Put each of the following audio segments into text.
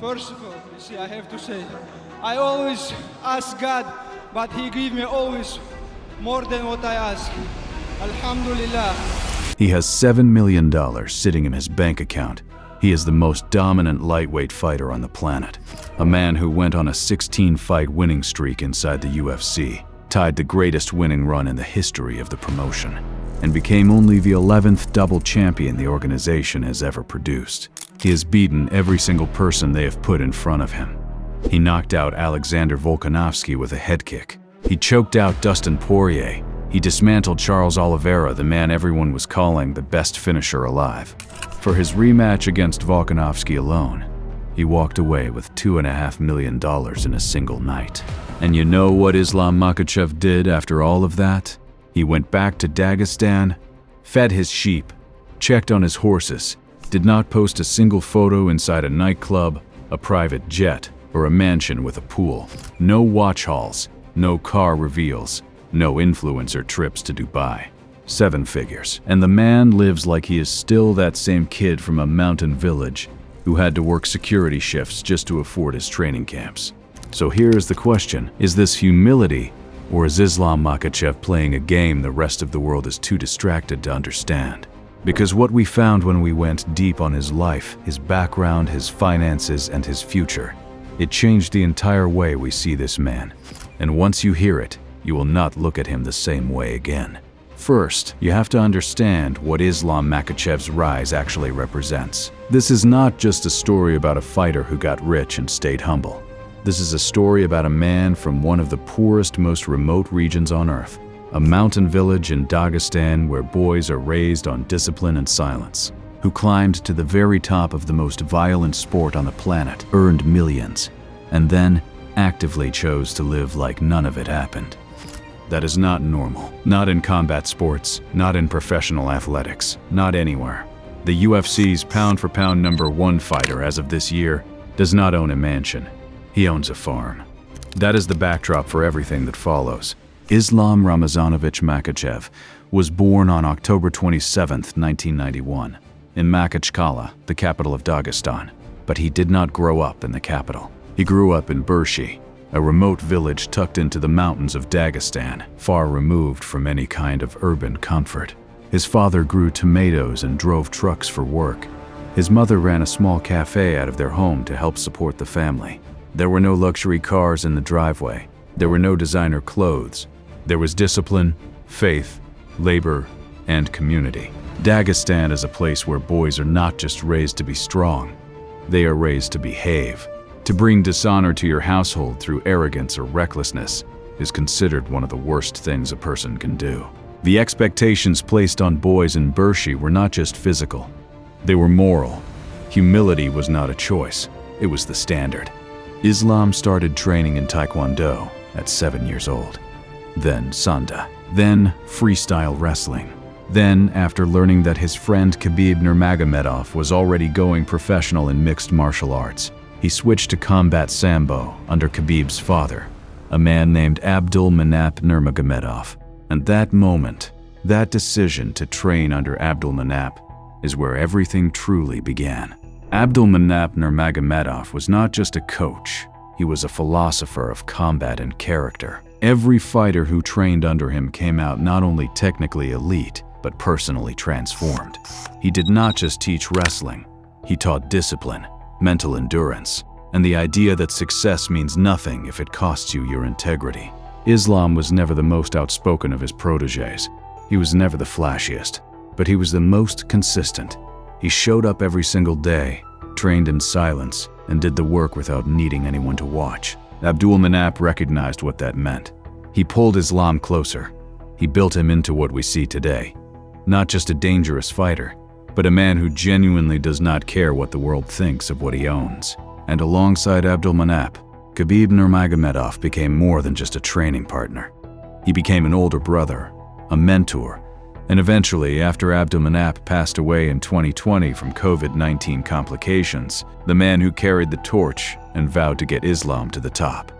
First of all, you see, I have to say, I always ask God, but He give me always more than what I ask. Alhamdulillah. He has $7 million sitting in his bank account. He is the most dominant lightweight fighter on the planet. A man who went on a 16-fight winning streak inside the UFC, tied the greatest winning run in the history of the promotion, and became only the 11th double champion the organization has ever produced. He has beaten every single person they have put in front of him. He knocked out Alexander Volkanovski with a head kick. He choked out Dustin Poirier. He dismantled Charles Oliveira, the man everyone was calling the best finisher alive. For his rematch against Volkanovski alone, he walked away with $2.5 million in a single night. And you know what Islam Makhachev did after all of that? He went back to Dagestan, fed his sheep, checked on his horses, did not post a single photo inside a nightclub, a private jet, or a mansion with a pool. No watch hauls, no car reveals, no influencer trips to Dubai. 7 figures. And the man lives like he is still that same kid from a mountain village who had to work security shifts just to afford his training camps. So here is the question, is this humility, or is Islam Makhachev playing a game the rest of the world is too distracted to understand? Because what we found when we went deep on his life, his background, his finances, and his future, it changed the entire way we see this man. And once you hear it, you will not look at him the same way again. First, you have to understand what Islam Makhachev's rise actually represents. This is not just a story about a fighter who got rich and stayed humble. This is a story about a man from one of the poorest, most remote regions on earth, a mountain village in Dagestan where boys are raised on discipline and silence, who climbed to the very top of the most violent sport on the planet, earned millions, and then actively chose to live like none of it happened. That is not normal. Not in combat sports, not in professional athletics, not anywhere. The UFC's pound-for-pound #1 fighter as of this year does not own a mansion. He owns a farm. That is the backdrop for everything that follows. Islam Ramazanovich Makhachev was born on October 27, 1991, in Makhachkala, the capital of Dagestan. But he did not grow up in the capital. He grew up in Burshi, a remote village tucked into the mountains of Dagestan, far removed from any kind of urban comfort. His father grew tomatoes and drove trucks for work. His mother ran a small cafe out of their home to help support the family. There were no luxury cars in the driveway. There were no designer clothes. There was discipline, faith, labor, and community. Dagestan is a place where boys are not just raised to be strong. They are raised to behave. To bring dishonor to your household through arrogance or recklessness is considered one of the worst things a person can do. The expectations placed on boys in Burshi were not just physical. They were moral. Humility was not a choice. It was the standard. Islam started training in Taekwondo at 7 years old. Then Sanda. Then freestyle wrestling. Then, after learning that his friend Khabib Nurmagomedov was already going professional in mixed martial arts, he switched to combat sambo under Khabib's father, a man named Abdul Manap Nurmagomedov. And that moment, that decision to train under Abdul Manap, is where everything truly began. Abdul Manap Nurmagomedov was not just a coach, he was a philosopher of combat and character. Every fighter who trained under him came out not only technically elite, but personally transformed. He did not just teach wrestling, he taught discipline, mental endurance, and the idea that success means nothing if it costs you your integrity. Islam was never the most outspoken of his protégés. He was never the flashiest, but he was the most consistent. He showed up every single day, trained in silence, and did the work without needing anyone to watch. Abdul Manap recognized what that meant. He pulled Islam closer. He built him into what we see today. Not just a dangerous fighter, but a man who genuinely does not care what the world thinks of what he owns. And alongside Abdul Manap, Khabib Nurmagomedov became more than just a training partner. He became an older brother, a mentor, and eventually, after Abdul Manap passed away in 2020 from COVID-19 complications, the man who carried the torch and vowed to get Islam to the top.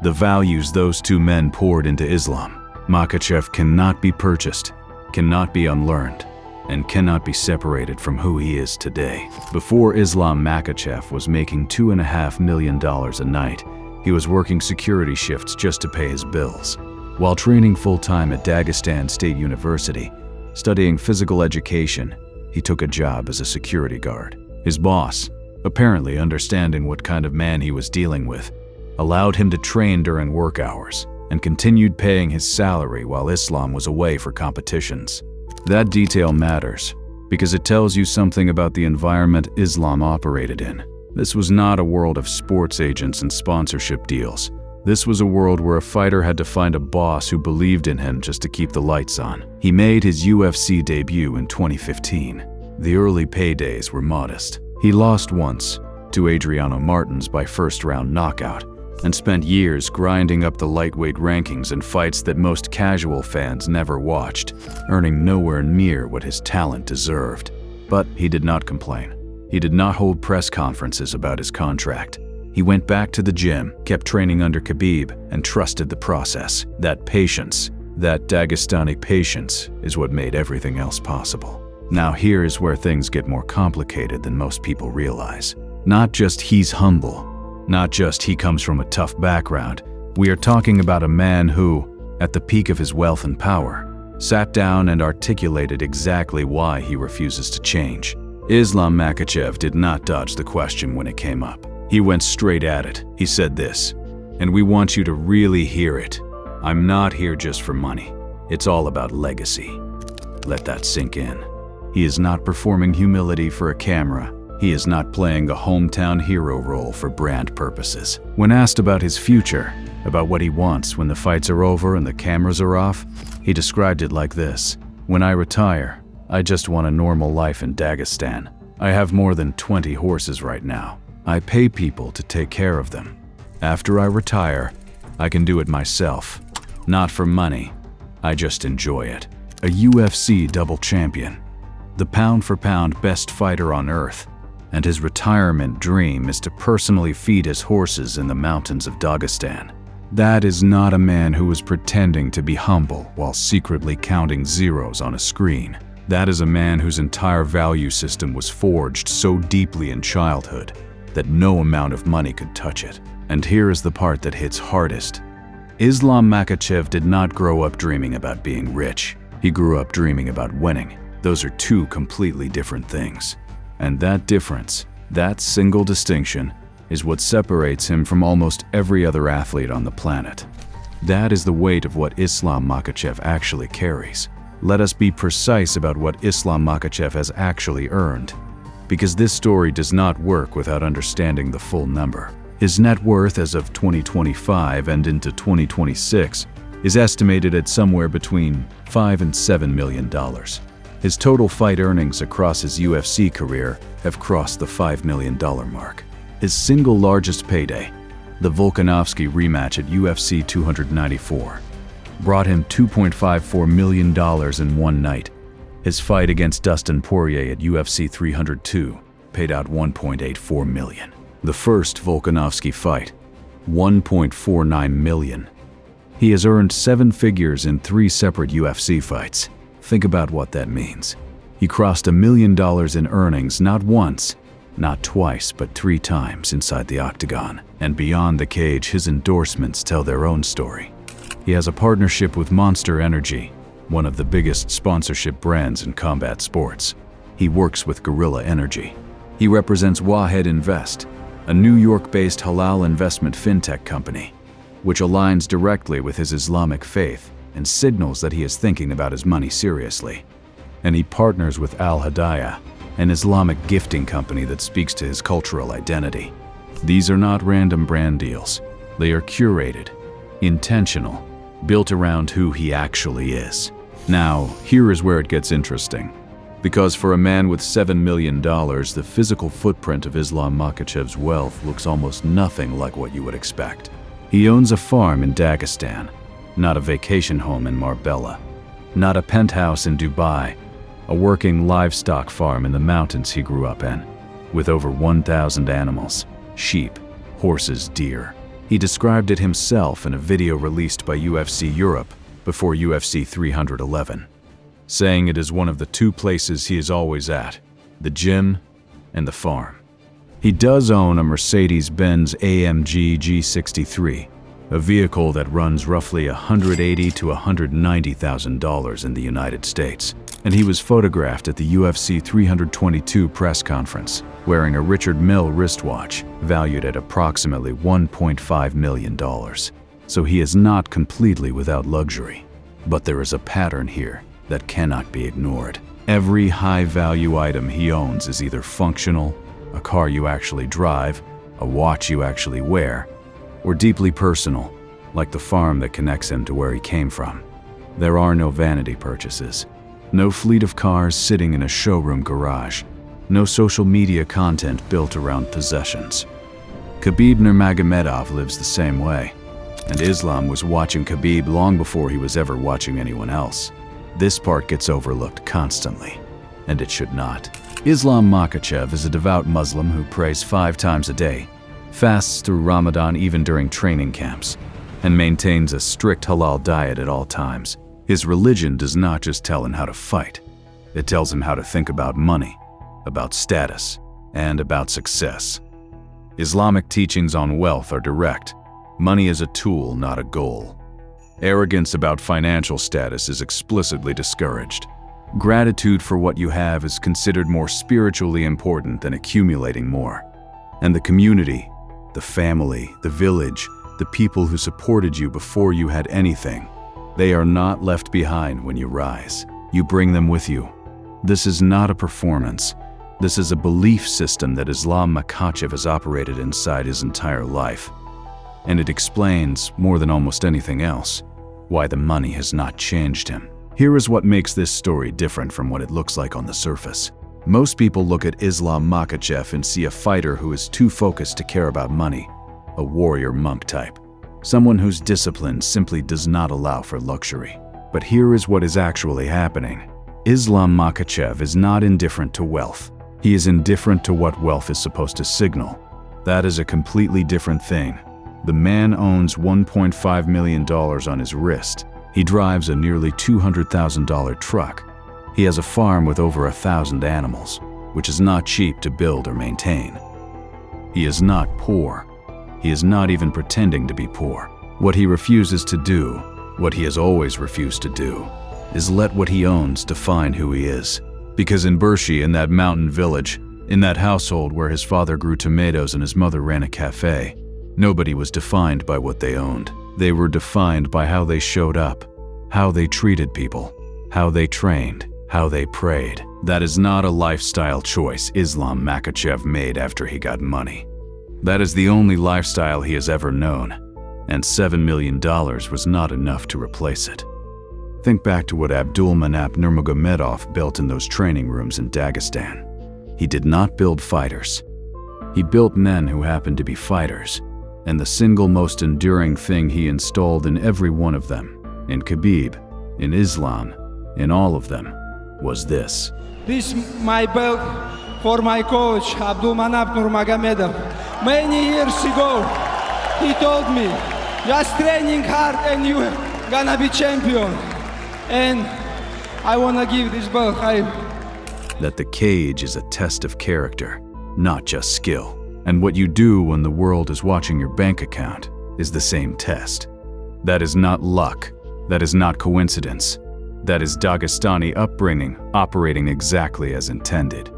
The values those two men poured into Islam, Makhachev cannot be purchased, cannot be unlearned. and cannot be separated from who he is today. Before Islam Makhachev was making $2.5 million a night, he was working security shifts just to pay his bills. While training full-time at Dagestan State University, studying physical education, he took a job as a security guard. His boss, apparently understanding what kind of man he was dealing with, allowed him to train during work hours and continued paying his salary while Islam was away for competitions. That detail matters because it tells you something about the environment Islam operated in. This was not a world of sports agents and sponsorship deals. This was a world where a fighter had to find a boss who believed in him just to keep the lights on. He made his UFC debut in 2015. The early paydays were modest. He lost once to Adriano Martins by first-round knockout and spent years grinding up the lightweight rankings in fights that most casual fans never watched, earning nowhere near what his talent deserved. But he did not complain. He did not hold press conferences about his contract. He went back to the gym, kept training under Khabib, and trusted the process. That patience, that Dagestani patience, is what made everything else possible. Now here is where things get more complicated than most people realize. Not just he's humble, not just he comes from a tough background. We are talking about a man who, at the peak of his wealth and power, sat down and articulated exactly why he refuses to change. Islam Makhachev did not dodge the question when it came up. He went straight at it. He said this, and we want you to really hear it. I'm not here just for money. It's all about legacy. Let that sink in. He is not performing humility for a camera. He is not playing the hometown hero role for brand purposes. When asked about his future, about what he wants when the fights are over and the cameras are off, he described it like this: "When I retire, I just want a normal life in Dagestan. I have more than 20 horses right now. I pay people to take care of them. After I retire, I can do it myself. Not for money, I just enjoy it." A UFC double champion, the pound-for-pound best fighter on earth, and his retirement dream is to personally feed his horses in the mountains of Dagestan. That is not a man who is pretending to be humble while secretly counting zeros on a screen. That is a man whose entire value system was forged so deeply in childhood that no amount of money could touch it. And here is the part that hits hardest. Islam Makhachev did not grow up dreaming about being rich. He grew up dreaming about winning. Those are two completely different things. And that difference, that single distinction, is what separates him from almost every other athlete on the planet. That is the weight of what Islam Makhachev actually carries. Let us be precise about what Islam Makhachev has actually earned, because this story does not work without understanding the full number. His net worth as of 2025 and into 2026 is estimated at somewhere between $5 and $7 million. His total fight earnings across his UFC career have crossed the $5 million mark. His single largest payday, the Volkanovski rematch at UFC 294, brought him $2.54 million in one night. His fight against Dustin Poirier at UFC 302 paid out $1.84 million. The first Volkanovski fight, $1.49 million. He has earned 7 figures in 3 separate UFC fights. Think about what that means. He crossed $1 million in earnings not once, not twice, but 3 times inside the octagon. And beyond the cage, his endorsements tell their own story. He has a partnership with Monster Energy, one of the biggest sponsorship brands in combat sports. He works with Guerrilla Energy. He represents Wahed Invest, a New York-based halal investment fintech company, which aligns directly with his Islamic faith and signals that he is thinking about his money seriously. And he partners with Al Hadaya, an Islamic gifting company that speaks to his cultural identity. These are not random brand deals. They are curated, intentional, built around who he actually is. Now, here is where it gets interesting. Because for a man with $7 million, the physical footprint of Islam Makhachev's wealth looks almost nothing like what you would expect. He owns a farm in Dagestan, not a vacation home in Marbella, not a penthouse in Dubai, a working livestock farm in the mountains he grew up in, with over 1,000 animals, sheep, horses, deer. He described it himself in a video released by UFC Europe before UFC 311. saying it is one of the two places he is always at, the gym and the farm. He does own a Mercedes-Benz AMG G63, a vehicle that runs roughly $180,000 to $190,000 in the United States, and he was photographed at the UFC 322 press conference wearing a Richard Mille wristwatch valued at approximately $1.5 million. So he is not completely without luxury. But there is a pattern here that cannot be ignored. Every high-value item he owns is either functional, a car you actually drive, a watch you actually wear, or deeply personal, like the farm that connects him to where he came from. There are no vanity purchases, no fleet of cars sitting in a showroom garage, no social media content built around possessions. Khabib Nurmagomedov lives the same way, and Islam was watching Khabib long before he was ever watching anyone else. This part gets overlooked constantly, and it should not. Islam Makhachev is a devout Muslim who prays 5 times a day, fasts through Ramadan even during training camps, and maintains a strict halal diet at all times. His religion does not just tell him how to fight, it tells him how to think about money, about status, and about success. Islamic teachings on wealth are direct. Money is a tool, not a goal. Arrogance about financial status is explicitly discouraged. Gratitude for what you have is considered more spiritually important than accumulating more. And the community, the family, the village, the people who supported you before you had anything, they are not left behind when you rise. You bring them with you. This is not a performance. This is a belief system that Islam Makhachev has operated inside his entire life. And it explains, more than almost anything else, why the money has not changed him. Here is what makes this story different from what it looks like on the surface. Most people look at Islam Makhachev and see a fighter who is too focused to care about money, a warrior monk type, someone whose discipline simply does not allow for luxury. But here is what is actually happening. Islam Makhachev is not indifferent to wealth. He is indifferent to what wealth is supposed to signal. That is a completely different thing. The man owns $1.5 million on his wrist. He drives a nearly $200,000 truck. He has a farm with over 1,000 animals, which is not cheap to build or maintain. He is not poor. He is not even pretending to be poor. What he refuses to do, what he has always refused to do, is let what he owns define who he is. Because in Bershi, in that mountain village, in that household where his father grew tomatoes and his mother ran a cafe, nobody was defined by what they owned. They were defined by how they showed up, how they treated people, how they trained, how they prayed. That is not a lifestyle choice Islam Makhachev made after he got money. That is the only lifestyle he has ever known, and $7 million was not enough to replace it. Think back to what Abdulmanap Nurmagomedov built in those training rooms in Dagestan. He did not build fighters. He built men who happened to be fighters, and the single most enduring thing he installed in every one of them, in Khabib, in Islam, in all of them, was this. This my belt for my coach, Abdulmanap Nurmagomedov. Many years ago, he told me, just training hard and you're gonna be champion. And I wanna give this belt. That the cage is a test of character, not just skill. And what you do when the world is watching your bank account is the same test. That is not luck. That is not coincidence. That is Dagestani upbringing operating exactly as intended.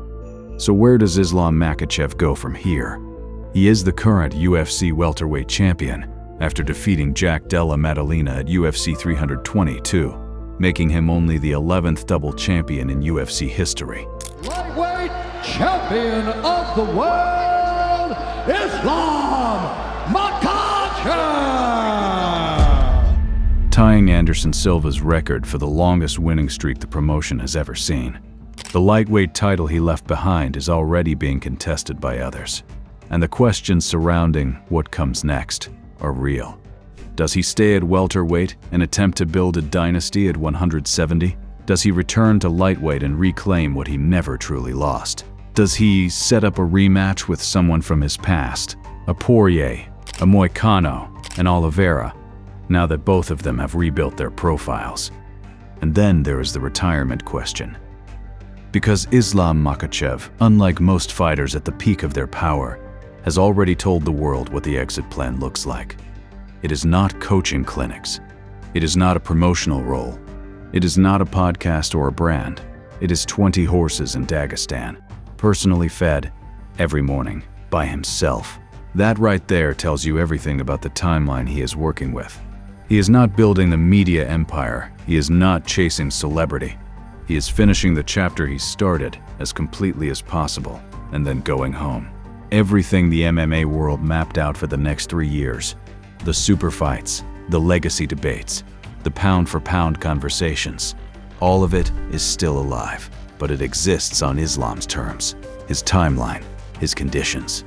So where does Islam Makhachev go from here? He is the current UFC welterweight champion after defeating Jack Della Maddalena at UFC 322, making him only the 11th double champion in UFC history. Lightweight champion of the world, Islam Makhachev! Tying Anderson Silva's record for the longest winning streak the promotion has ever seen. The lightweight title he left behind is already being contested by others, and the questions surrounding what comes next are real. Does he stay at welterweight and attempt to build a dynasty at 170? Does he return to lightweight and reclaim what he never truly lost? Does he set up a rematch with someone from his past, a Poirier, a Moicano, an Oliveira, now that both of them have rebuilt their profiles? And then there is the retirement question. Because Islam Makhachev, unlike most fighters at the peak of their power, has already told the world what the exit plan looks like. It is not coaching clinics. It is not a promotional role. It is not a podcast or a brand. It is 20 horses in Dagestan, personally fed, every morning, by himself. That right there tells you everything about the timeline he is working with. He is not building the media empire. He is not chasing celebrity. He is finishing the chapter he started as completely as possible and then going home. Everything the MMA world mapped out for the next 3 years, the super fights, the legacy debates, the pound-for-pound conversations, all of it is still alive, but it exists on Islam's terms, his timeline, his conditions.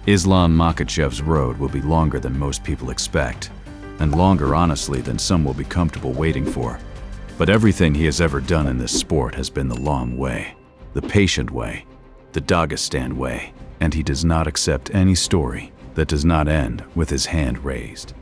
Islam Makhachev's road will be longer than most people expect, and longer, honestly, than some will be comfortable waiting for. But everything he has ever done in this sport has been the long way, the patient way, the Dagestan way, and he does not accept any story that does not end with his hand raised.